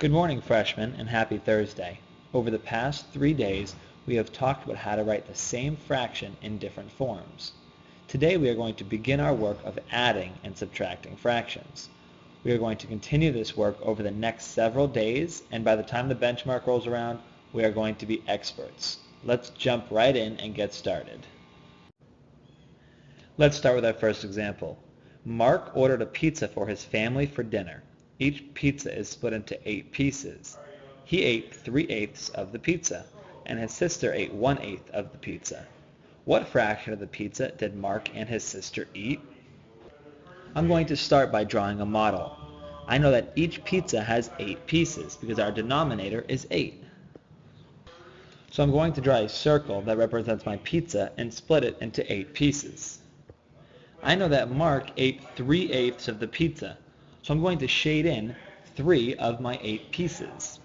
Good morning, freshmen, and happy Thursday. Over the past 3 days, we have talked about how to write the same fraction in different forms. Today we are going to begin our work of adding and subtracting fractions. We are going to continue this work over the next several days, and by the time the benchmark rolls around, we are going to be experts. Let's jump right in and get started. Let's start with our first example. Mark ordered a pizza for his family for dinner. Each pizza is split into 8 pieces. He ate 3/8 of the pizza, and his sister ate 1/8 of the pizza. What fraction of the pizza did Mark and his sister eat? I'm going to start by drawing a model. I know that each pizza has 8 pieces because our denominator is 8. So I'm going to draw a circle that represents my pizza and split it into 8 pieces. I know that Mark ate 3/8 of the pizza, so I'm going to shade in 3 of my 8 pieces.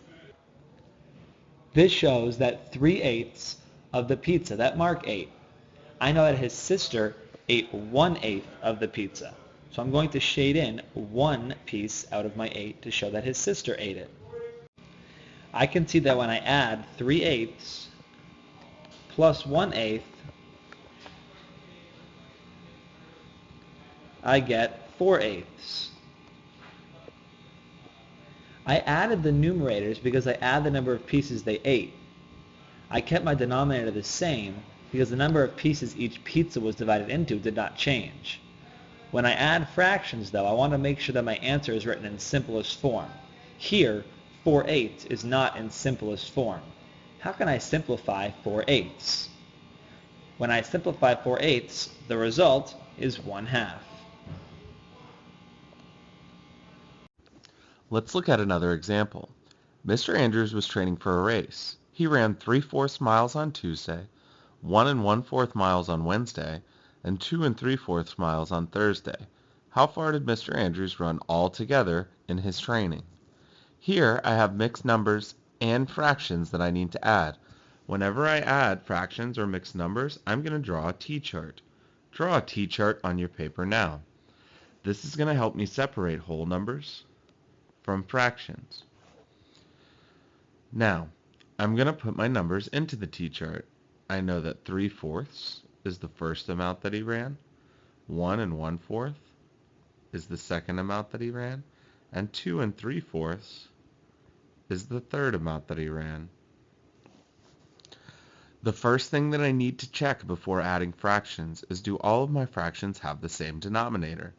This shows that 3/8 of the pizza that Mark ate. I know that his sister ate 1/8 of the pizza, so I'm going to shade in 1 piece out of my 8 to show that his sister ate it. I can see that when I add 3/8 plus 1/8, I get 4/8. I added the numerators because I add the number of pieces they ate. I kept my denominator the same because the number of pieces each pizza was divided into did not change. When I add fractions, though, I want to make sure that my answer is written in simplest form. Here, 4/8 is not in simplest form. How can I simplify 4/8? When I simplify 4/8, the result is 1/2. Let's look at another example. Mr. Andrews was training for a race. He ran 3/4 miles on Tuesday, 1 1/4 miles on Wednesday, and 2 3/4 miles on Thursday. How far did Mr. Andrews run all together in his training? Here I have mixed numbers and fractions that I need to add. Whenever I add fractions or mixed numbers, I'm going to draw a T-chart. Draw a T-chart on your paper now. This is going to help me separate whole numbers from fractions. Now, I'm going to put my numbers into the T-chart. I know that 3/4 is the first amount that he ran, 1 1/4 is the second amount that he ran, and 2 3/4 is the third amount that he ran. The first thing that I need to check before adding fractions is, do all of my fractions have the same denominator?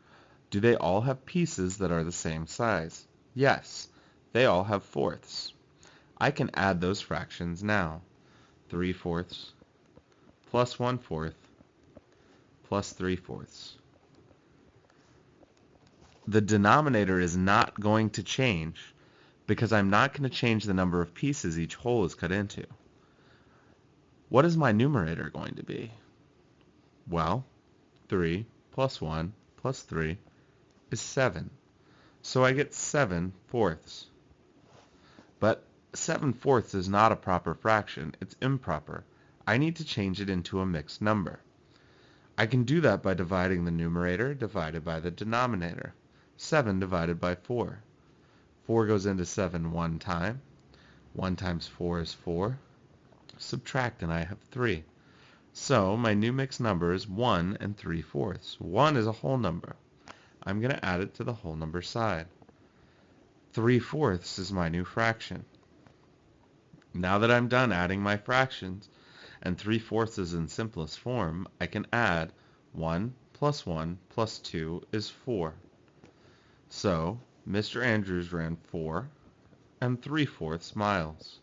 Do they all have pieces that are the same size? Yes, they all have fourths. I can add those fractions now. 3/4 plus 1/4 plus 3/4. The denominator is not going to change because I'm not going to change the number of pieces each whole is cut into. What is my numerator going to be? Well, 3 plus 1 plus 3 is 7. So I get 7/4. But 7/4 is not a proper fraction. It's improper. I need to change it into a mixed number. I can do that by dividing the numerator divided by the denominator. 7 divided by 4. 4 goes into 7 one time. 1 times 4 is 4. Subtract and I have 3. So my new mixed number is 1 3/4. 1 is a whole number. I'm going to add it to the whole number side. 3/4 is my new fraction. Now that I'm done adding my fractions and 3/4 is in simplest form, I can add 1 plus 1 plus 2 is 4. So Mr. Andrews ran 4 3/4 miles.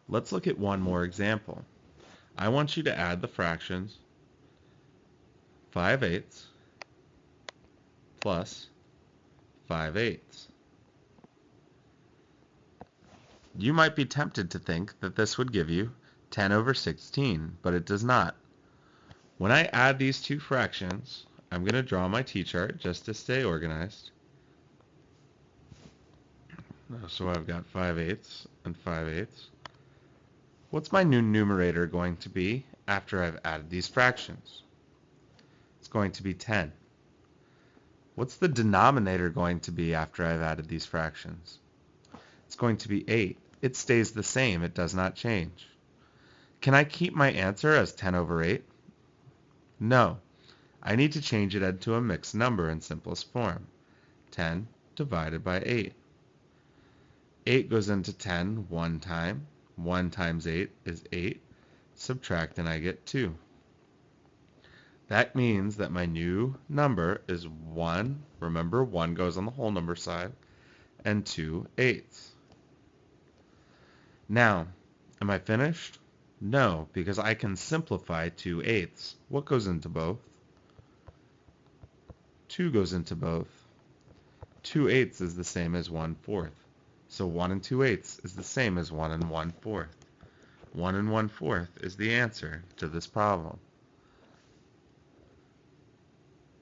Let's look at one more example. I want you to add the fractions 5/8 plus 5/8. You might be tempted to think that this would give you 10/16, but it does not. When I add these two fractions, I'm going to draw my T-chart just to stay organized. So I've got 5/8 and 5/8. What's my new numerator going to be after I've added these fractions? It's going to be 10. What's the denominator going to be after I've added these fractions? It's going to be 8. It stays the same. It does not change. Can I keep my answer as 10 over 8? No. I need to change it into a mixed number in simplest form. 10 divided by 8. 8 goes into 10 one time. 1 times 8 is 8. Subtract and I get 2. That means that my new number is 1. Remember, 1 goes on the whole number side. And 2 eighths. Now, am I finished? No, because I can simplify 2 eighths. What goes into both? 2 goes into both. 2 eighths is the same as 1/4. So 1 and 2 eighths is the same as 1 and 1/4. 1 and 1/4 is the answer to this problem.